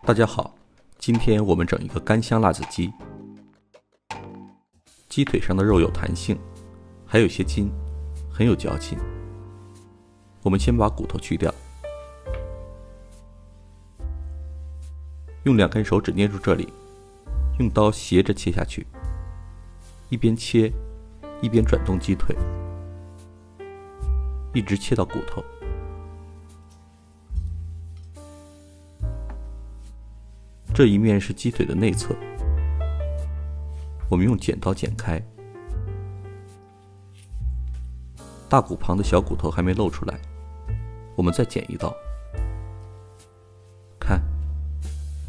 大家好，今天我们整一个干香辣子鸡。鸡腿上的肉有弹性，还有些筋，很有嚼劲。我们先把骨头去掉，用2根手指捏住这里，用刀斜着切下去，一边切一边转动鸡腿，一直切到骨头。这一面是鸡腿的内侧，我们用剪刀剪开，大骨旁的小骨头还没露出来，我们再剪一刀，看，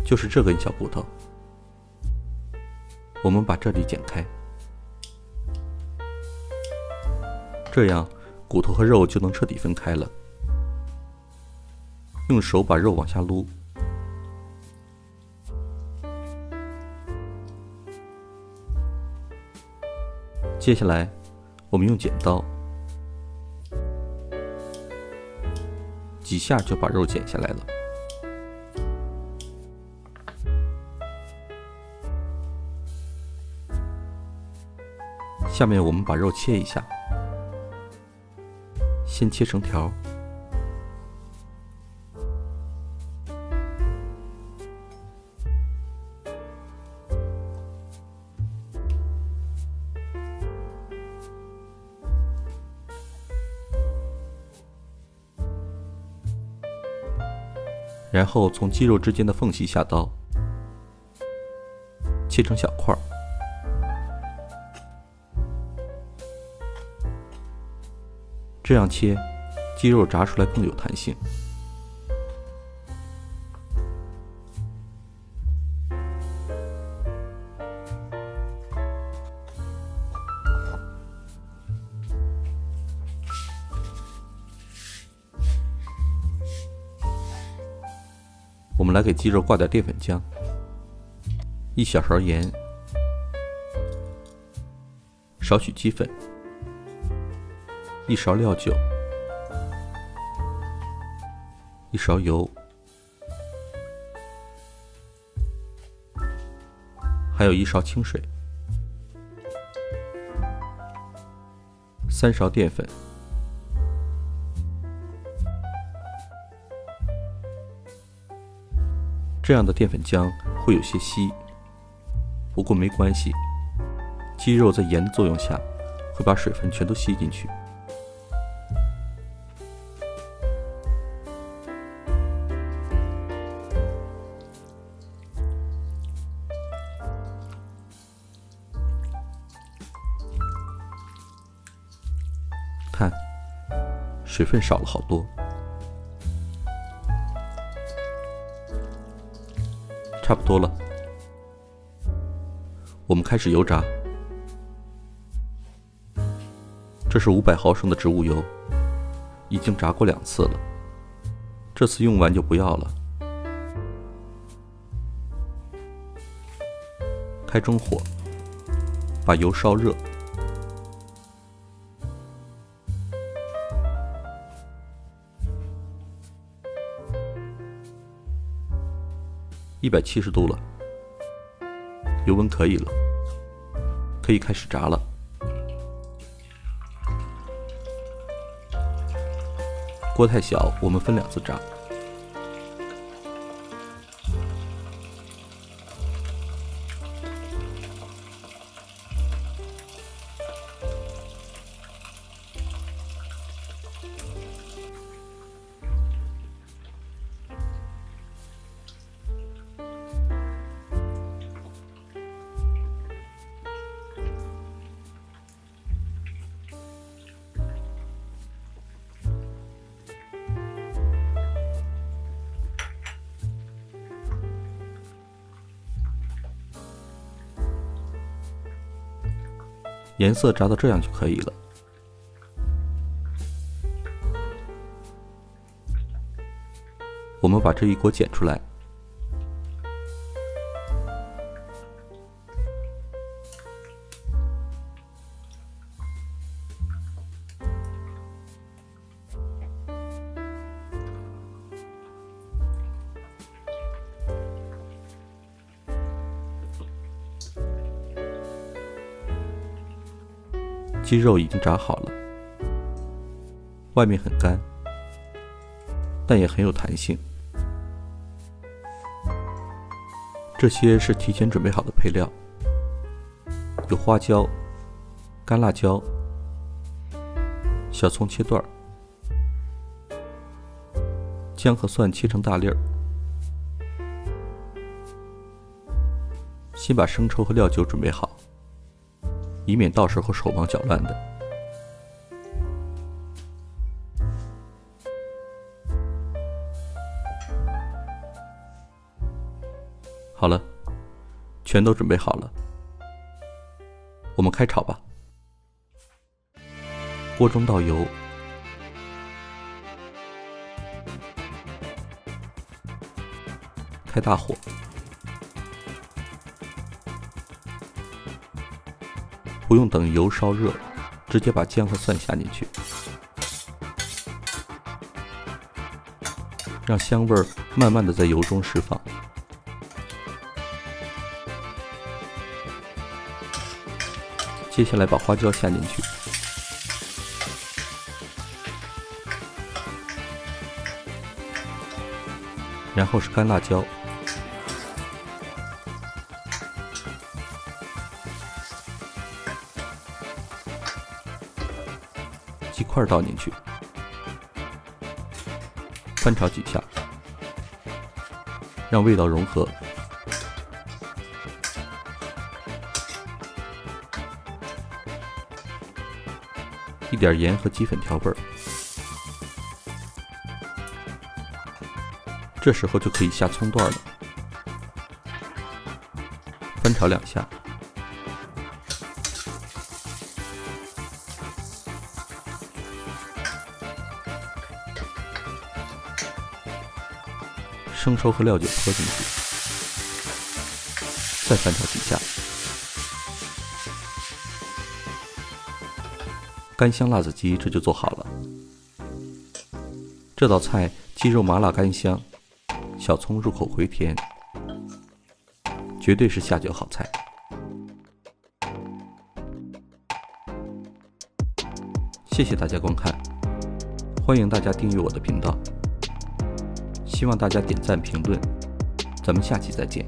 就是这根小骨头，我们把这里剪开，这样骨头和肉就能彻底分开了。用手把肉往下撸，接下来我们用剪刀几下就把肉剪下来了。下面我们把肉切一下，先切成条，然后从鸡肉之间的缝隙下刀，切成小块。这样切，鸡肉炸出来更有弹性。我们来给鸡肉挂点淀粉浆，1小勺盐，少许鸡粉，1勺料酒，1勺油，还有1勺清水，3勺淀粉。这样的淀粉浆会有些稀，不过没关系，鸡肉在盐的作用下会把水分全都吸进去。看，水分少了好多。差不多了，我们开始油炸。这是500毫升的植物油，已经炸过2次了，这次用完就不要了。开中火，把油烧热。170度了，油温可以了，可以开始炸了。锅太小，我们分2次炸。颜色炸到这样就可以了。我们把这一锅捡出来，鸡肉已经炸好了，外面很干，但也很有弹性。这些是提前准备好的配料，有花椒、干辣椒、小葱切段，姜和蒜切成大粒儿。先把生抽和料酒准备好，以免到时候手忙脚乱的。好了，全都准备好了，我们开炒吧。锅中倒油，开大火，不用等油烧热，直接把姜和蒜下进去，让香味儿慢慢的在油中释放。接下来把花椒下进去，然后是干辣椒，鸡块倒进去，翻炒几下，让味道融合。一点盐和鸡粉调味儿，这时候就可以下葱段了。翻炒2下，生抽和料酒泼进去，再翻炒几下。干香辣子鸡这就做好了。这道菜鸡肉麻辣干香，小葱入口回甜，绝对是下酒好菜。谢谢大家观看，欢迎大家订阅我的频道，希望大家点赞评论，咱们下期再见。